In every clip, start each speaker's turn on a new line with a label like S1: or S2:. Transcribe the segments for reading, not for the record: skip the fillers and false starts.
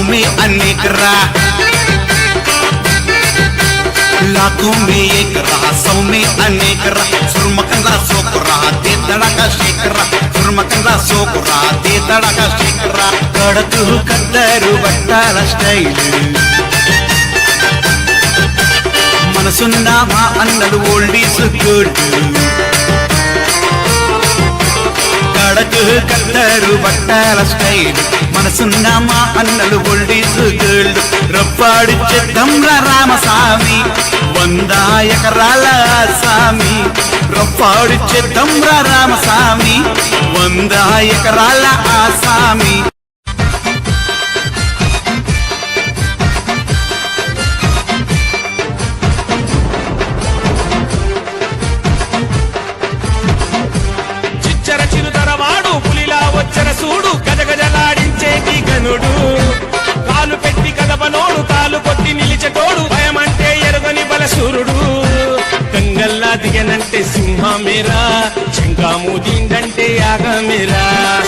S1: में अनेक रा, लाखों में एक रहा, 100 में अनेक रहा। सुरमकंदा सोक रहा, दे धड़का शेक रहा, सुरमकंदा सोक रहा, दे धड़का शेक रहा। कड़कू कद्दरू बट्टाల స్టైల్, మనసున్న మా అన్నలు ఓల్డ్ ఈజ్ గుడ్. కడకు కద్దరు బట్టాల స్టైల్, మనసున్న మా అన్నలు ఓల్డ్ ఈజ్ గుడ్. రప్పాడిచ్చే దమ్ర రామస్వామి 100 ఎకరాల ఆసామి. రప్పాడిచ్చే దమ్ర రామస్వామి 100 ఎకరాల ఆసామి.
S2: చూడు గజగజలాడించేటి గనుడు, కాలు పెట్టి కదపనోడు, తాలు కొట్టి నిలిచటోడు, భయమంటే ఎరుగని బలసూరుడు. గంగల్లా దిగనంటే సింహమేరా, శంఖామూదిండంటే యాగమేరా.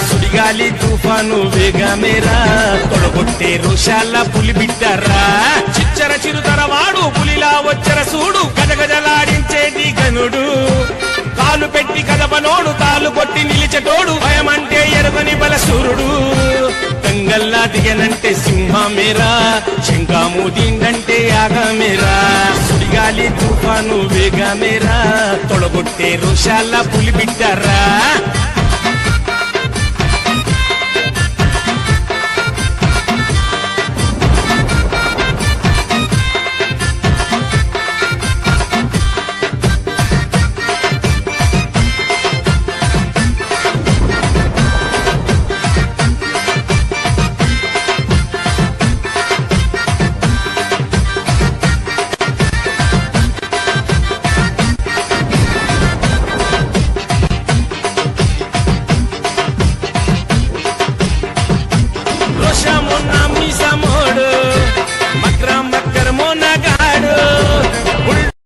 S2: సుడిగాలి తుఫాను వేగమేరా, తొడగొట్టే రోషాల పులి బిడ్డరా. చిచ్చర చిరుతరవాడు పులిలా వచ్చర చూడు గజగజలాడించేటి గనుడు, కాలు పెట్టి కదపనోడు, తాలు కొట్టి నిలిచటోడు, భయమంటే ఎరుగని బలసూరుడు. గంగల్లా దిగనంటే సింహమేరా, శంఖామూదిండంటే యాగమేరా. సుడిగాలి తుఫాను వేగమేరా, తొడగొట్టే రోషాల పులి బిడ్డరా.